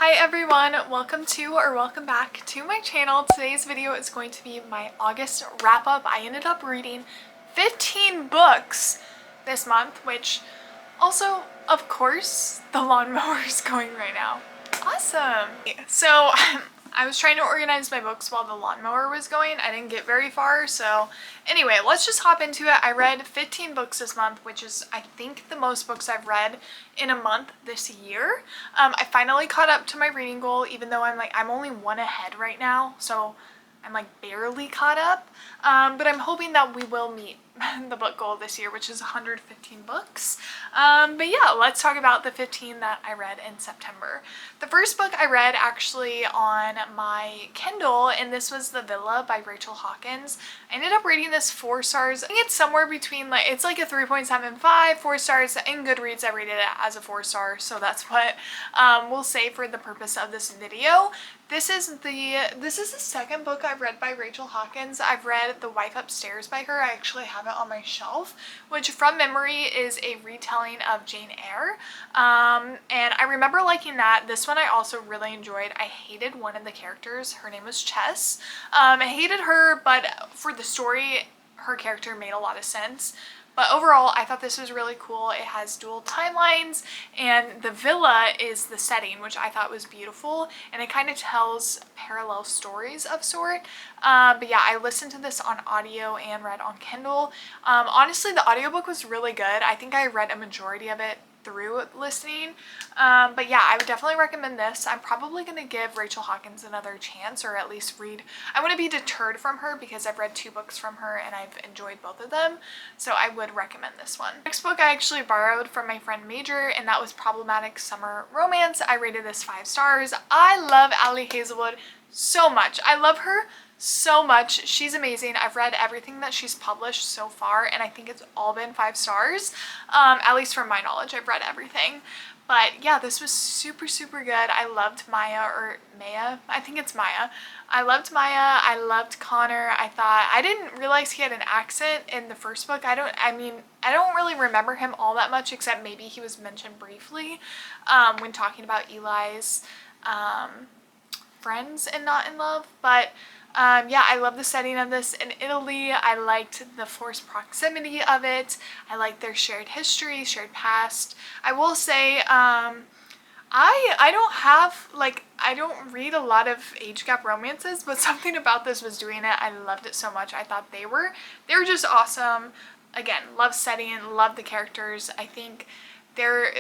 Hi everyone, welcome back to my channel. Today's video is going to be my August wrap up. I ended up reading 15 books this month, which also, of course, the lawnmower is going right now. Awesome. So I was trying to organize my books while the lawnmower was going. I didn't get very far, so anyway, let's just hop into it. I read 15 books this month, which is, I think, the most books I've read in a month this year. I finally caught up to my reading goal, even though I'm only one ahead right now, so I'm barely caught up. But I'm hoping that we will meet the book goal this year, which is 115 books. But yeah, let's talk about the 15 that I read in September. The first book I read actually on my Kindle, and this was The Villa by Rachel Hawkins. I ended up rating this 4 stars. I think it's somewhere between it's like a 3.75, 4 stars. In Goodreads I rated it as a 4 star, so that's what we'll say for the purpose of this video. This is the second book I've read by Rachel Hawkins. I've read The Wife Upstairs by her. I actually have it on my shelf, which from memory is a retelling of Jane Eyre. And I remember liking that. This one I also really enjoyed. I hated one of the characters. Her name was Chess. I hated her, but for the story, her character made a lot of sense. But overall, I thought this was really cool. It has dual timelines, and the villa is the setting, which I thought was beautiful, and it kind of tells parallel stories of sort. But yeah, I listened to this on audio and read on Kindle. Honestly, the audiobook was really good. I think I read a majority of it through listening. But yeah, I would definitely recommend this. I'm probably going to give Rachel Hawkins another chance, or at least read. I want to be deterred from her because I've read 2 books from her and I've enjoyed both of them, so I would recommend this one. Next book I actually borrowed from my friend Major, and that was Problematic Summer Romance. I rated this 5 stars. I love Ali Hazelwood so much. I love her so much. She's amazing. I've read everything that she's published so far, and I think it's all been 5 stars. At least from my knowledge, I've read everything. But yeah, this was super good. I loved Maya, or Maya, I think it's Maya. I loved Maya. I loved Connor. I didn't realize he had an accent in the first book. I don't really remember him all that much, except maybe he was mentioned briefly when talking about Eli's friends and Not in Love. But yeah, I love the setting of this in Italy. I liked the forced proximity of it. I liked their shared history, shared past. I will say, I don't have, I don't read a lot of age gap romances, but something about this was doing it. I loved it so much. I thought they were just awesome. Again, love setting, love the characters. I think their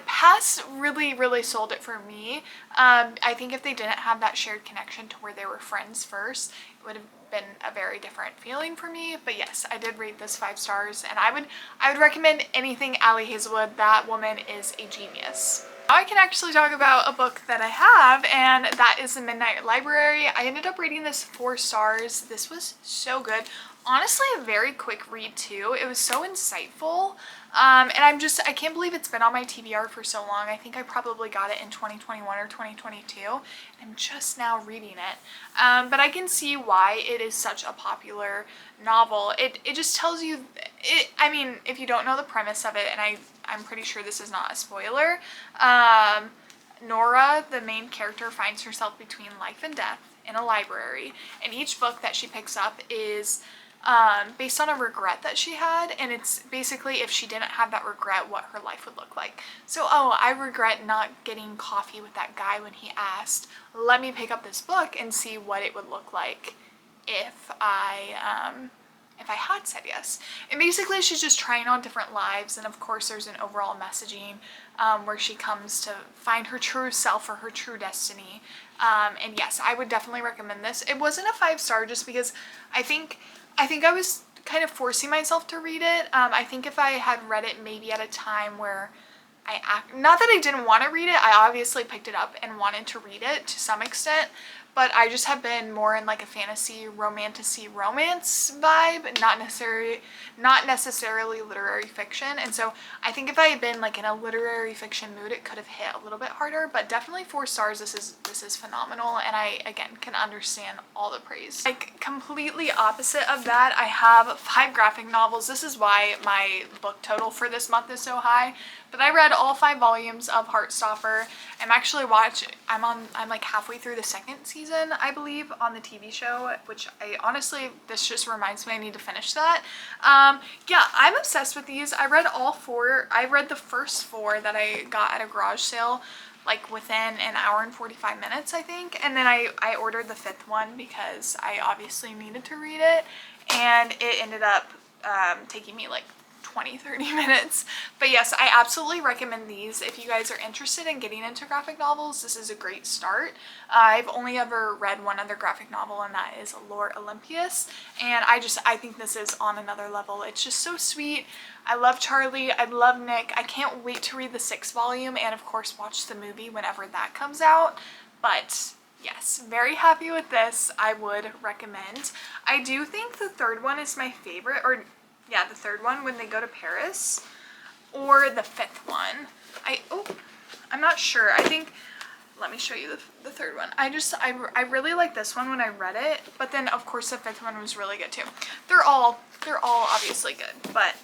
past really sold it for me. I think if they didn't have that shared connection to where they were friends first, it would have been a very different feeling for me. But yes, I did rate this 5 stars, and I would recommend anything Ali Hazelwood. That woman is a genius. Now I can actually talk about a book that I have, and that is The Midnight Library. I ended up rating this 4 stars. This was so good. Honestly, a very quick read too. It was so insightful. And I can't believe it's been on my TBR for so long. I think I probably got it in 2021 or 2022. And I'm just now reading it. But I can see why it is such a popular novel. It just tells you, I mean, if you don't know the premise of it, and I'm pretty sure this is not a spoiler, Nora, the main character, finds herself between life and death in a library. And each book that she picks up is based on a regret that she had, and it's basically if she didn't have that regret, what her life would look like. So, oh, I regret not getting coffee with that guy when he asked. Let me pick up this book and see what it would look like if I had said yes. And basically she's just trying on different lives, and of course there's an overall messaging where she comes to find her true self or her true destiny. And yes, I would definitely recommend this. It wasn't a 5 star just because I think I was kind of forcing myself to read it. I think if I had read it maybe at a time where not that I didn't want to read it, I obviously picked it up and wanted to read it to some extent, but I just have been more in like a fantasy romantasy romance vibe, not necessarily literary fiction. And so I think if I had been like in a literary fiction mood, it could have hit a little bit harder, but definitely 4 stars. This is phenomenal, and I again can understand all the praise. Like completely opposite of that, I have 5 graphic novels. This is why my book total for this month is so high. But I read all 5 volumes of Heartstopper. I'm like halfway through the 2nd season, I believe, on the TV show, which this just reminds me I need to finish that. Yeah, I'm obsessed with these. I read all 4. I read the first 4 that I got at a garage sale like within an hour and 45 minutes, I think. And then I ordered the 5th one because I obviously needed to read it. And it ended up taking me like 20-30 minutes. But yes, I absolutely recommend these. If you guys are interested in getting into graphic novels, this is a great start. I've only ever read one other graphic novel, and that is Lore Olympius, and I think this is on another level. It's just so sweet. I love Charlie. I love Nick. I can't wait to read the 6th volume and of course watch the movie whenever that comes out. But yes, very happy with this. I would recommend. I do think the 3rd one is my favorite, or yeah, the 3rd one, when they go to Paris, or the 5th one. I'm not sure. I think, let me show you the 3rd one. I really like this one when I read it, but then of course the 5th one was really good too. They're all obviously good, but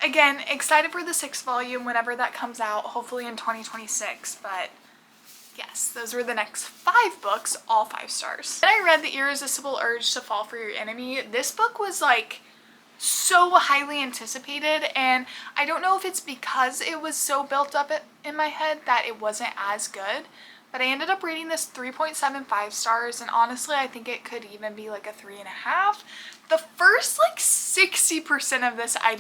again, excited for the 6th volume whenever that comes out, hopefully in 2026, but yes, those were the next 5 books, all 5 stars. Then I read The Irresistible Urge to Fall for Your Enemy. This book was like so highly anticipated, and I don't know if it's because it was so built up in my head that it wasn't as good, but I ended up rating this 3.75 stars, and honestly I think it could even be like a 3.5. The first like 60% of this I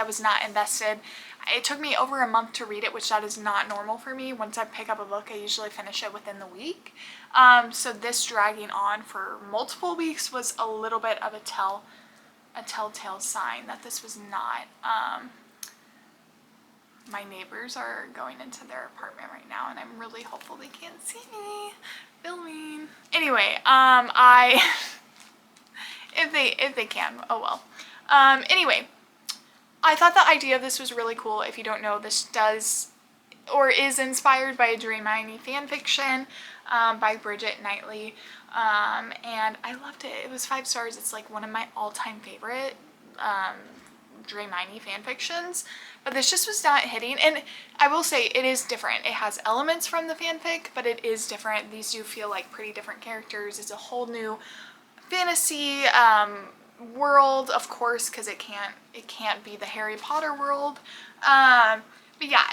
was not invested. It took me over a month to read it, which that is not normal for me. Once I pick up a book, I usually finish it within the week. So this dragging on for multiple weeks was a little bit of a telltale sign that this was not. My neighbors are going into their apartment right now, and I'm really hopeful they can't see me filming. Anyway, if they can, oh well. Anyway, I thought the idea of this was really cool. If you don't know, this is inspired by a Dream Hermione fanfiction by Bridget Knightley, and I loved it. It was 5 stars. It's like one of my all-time favorite Dream Hermione fanfictions, but this just was not hitting. And I will say it is different. It has elements from the fanfic, but it is different. These do feel like pretty different characters. It's a whole new fantasy world, of course, because it can't be the Harry Potter world. But yeah,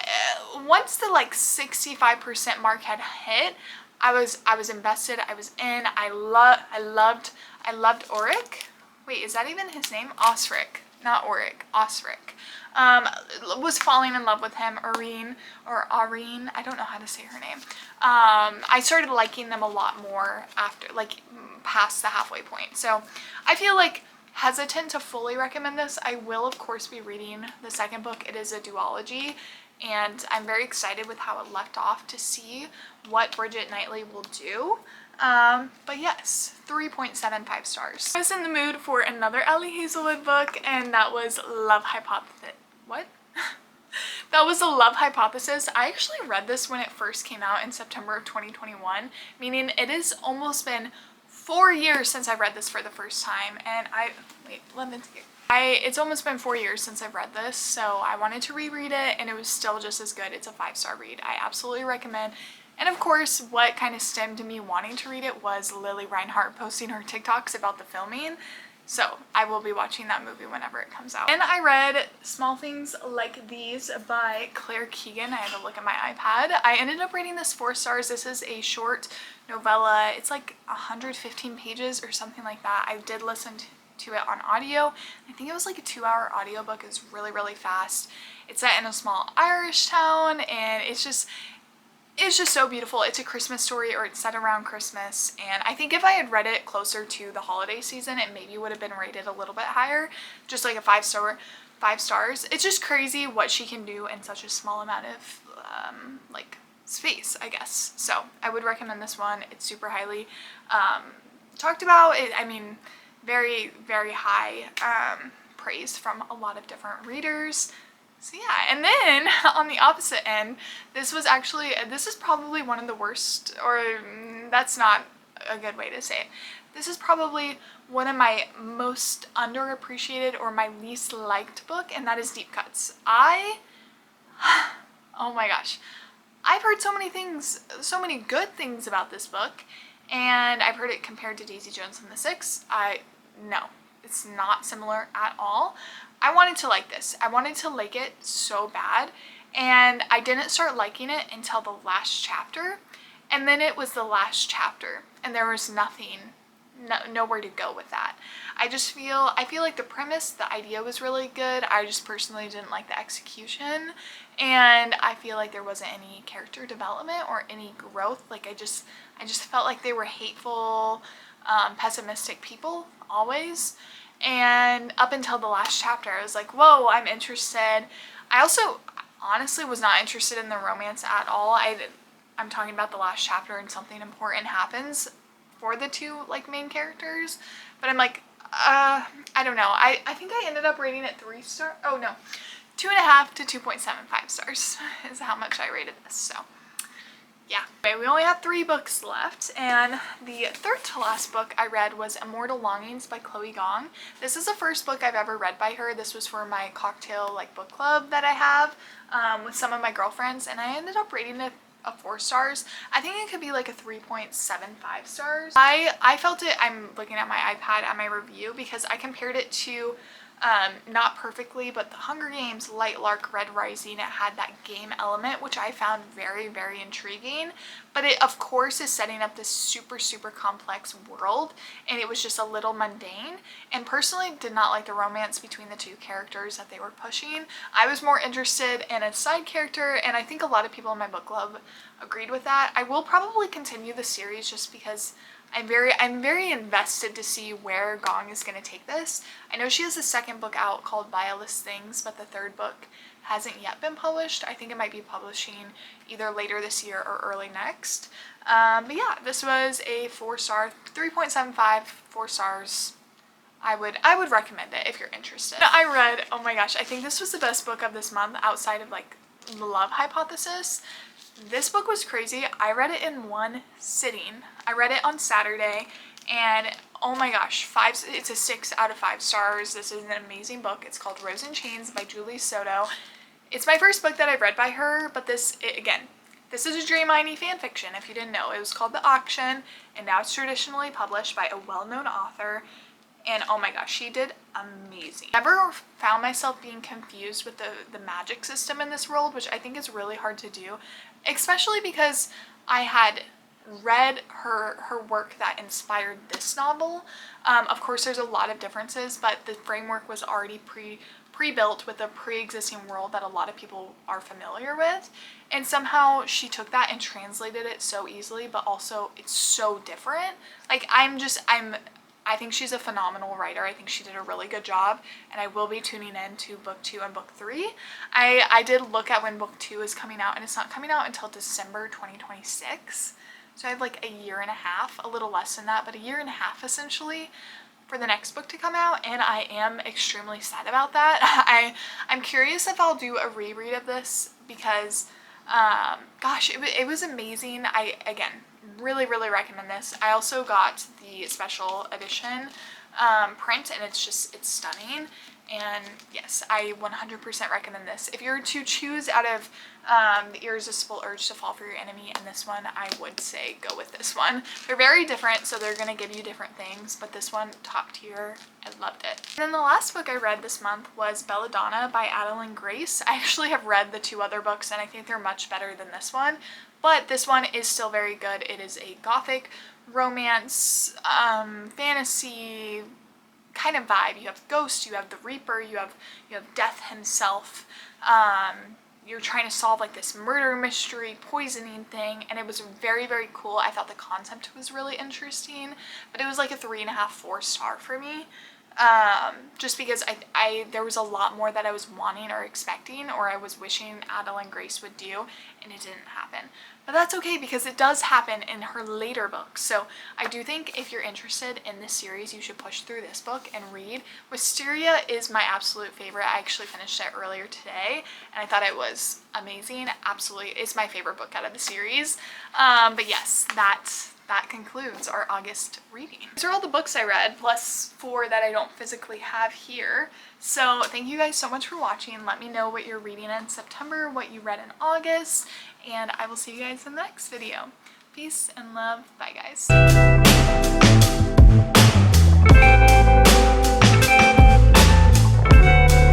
once the like 65% mark had hit, I was invested. I was in. I loved Auric. Wait, is that even his name? Osric, not Auric. Osric. Was falling in love with him. Aureen, I don't know how to say her name. I started liking them a lot more after, like, past the halfway point. So I feel like hesitant to fully recommend this. I will of course be reading the 2nd book. It is a duology, and I'm very excited with how it left off to see what Bridget Knightley will do. But yes, 3.75 stars. I was in the mood for another Ellie Hazelwood book, and that was Love Hypothesis. What? That was The Love Hypothesis. I actually read this when it first came out in September of 2021, meaning it has almost been 4 years since I read this for the first time, and it's almost been 4 years since I've read this, so I wanted to reread it, and it was still just as good. It's a 5-star read. I absolutely recommend. And of course, what kind of stemmed me wanting to read it was Lily Reinhart posting her TikToks about the filming. So I will be watching that movie whenever it comes out. And I read Small Things Like These by Claire Keegan. I had to look at my iPad. I ended up rating this 4 stars. This is a short novella. It's like 115 pages or something like that. I did listen to it on audio. I think it was like a 2-hour audiobook. It's really, really fast. It's set in a small Irish town, and it's just so beautiful. It's a Christmas story, or it's set around Christmas, and I think if I had read it closer to the holiday season, it maybe would have been rated a little bit higher, just like a 5 stars. It's just crazy what she can do in such a small amount of like space, I guess. So I would recommend this one. It's super highly talked about. I mean, very, very high praise from a lot of different readers. So yeah, and then on the opposite end, this is probably one of the worst, or that's not a good way to say it. This is probably one of my most underappreciated or my least liked book, and that is Deep Cuts. Oh my gosh. I've heard so many things, so many good things about this book, and I've heard it compared to Daisy Jones and the Six. No, it's not similar at all. I wanted to like this. I wanted to like it so bad, and I didn't start liking it until the last chapter, and then it was the last chapter, and there was nowhere to go with that. I feel like the premise, the idea was really good. I just personally didn't like the execution, and I feel like there wasn't any character development or any growth. Like I just felt like they were hateful, pessimistic people always. And up until the last chapter, I was like, whoa, I'm interested. I also honestly was not interested in the romance at all. I'm talking about the last chapter, and something important happens for the two like main characters, but I'm like, I don't know. I think I ended up rating it 3 stars. Oh no, 2.5 to 2.75 stars is how much I rated this. So yeah. Okay, we only have 3 books left, and the third to last book I read was Immortal Longings by Chloe Gong. This is the first book I've ever read by her. This was for my cocktail like book club that I have with some of my girlfriends, and I ended up rating it 4 stars. I think it could be like a 3.75 stars. I felt it, I'm looking at my iPad at my review, because I compared it to not perfectly, but The Hunger Games, Light Lark, Red Rising. It had that game element, which I found very, very intriguing, but it of course is setting up this super, super complex world, and it was just a little mundane, and personally did not like the romance between the 2 characters that they were pushing. I was more interested in a side character, and I think a lot of people in my book club agreed with that. I will probably continue the series just because I'm very invested to see where Gong is going to take this. I know she has a second book out called Vilest Things, but the third book hasn't yet been published. I think it might be publishing either later this year or early next. But yeah, this was a 4 star, 3.75, 4 stars. I would recommend it if you're interested. I read, oh my gosh, I think this was the best book of this month outside of like The Love Hypothesis. This book was crazy. I read it in one sitting. I read it on Saturday, and oh my gosh, it's a 6 out of 5 stars. This is an amazing book. It's called Rose in Chains by Julie Soto. It's my first book that I've read by her, but this is a Draymond fan fiction, if you didn't know. It was called The Auction, and now it's traditionally published by a well-known author. And oh my gosh, she did amazing. Never found myself being confused with the magic system in this world, which I think is really hard to do, especially because I had read her work that inspired this novel. Of course, there's a lot of differences, but the framework was already pre-built with a pre-existing world that a lot of people are familiar with. And somehow she took that and translated it so easily, but also it's so different. Like, I think she's a phenomenal writer. I think she did a really good job, and I will be tuning in to book 2 and book 3. I did look at when book 2 is coming out, and it's not coming out until December 2026. So I have like a year and a half, a little less than that, but a year and a half essentially for the next book to come out, and I am extremely sad about that. I'm curious if I'll do a reread of this because, gosh, it was amazing. Again, really, really recommend this. I also got the special edition print, and it's stunning. And yes, I 100% recommend this. If you're to choose out of The Irresistible Urge to Fall for Your Enemy and this one, I would say go with this one. They're very different, so they're going to give you different things, but this one, top tier. I loved it. And then the last book I read this month was Belladonna by Adeline Grace. I actually have read the 2 other books, and I think they're much better than this one, but this one is still very good. It is a gothic romance, fantasy kind of vibe. You have ghosts, you have the Reaper, you have Death himself. You're trying to solve like this murder mystery, poisoning thing, and it was very, very cool. I thought the concept was really interesting, but it was like a 3.5, 4 star for me. just because there was a lot more that I was wanting or expecting, or I was wishing Adele and Grace would do, and it didn't happen. But that's okay, because it does happen in her later books. So I do think if you're interested in this series, you should push through this book and read. Wisteria is my absolute favorite. I actually finished it earlier today, and I thought it was amazing. Absolutely, it's my favorite book out of the series. But yes, that concludes our August reading. These are all the books I read, plus 4 that I don't physically have here. So thank you guys so much for watching. Let me know what you're reading in September, what you read in August, and I will see you guys in the next video. Peace and love. Bye, guys.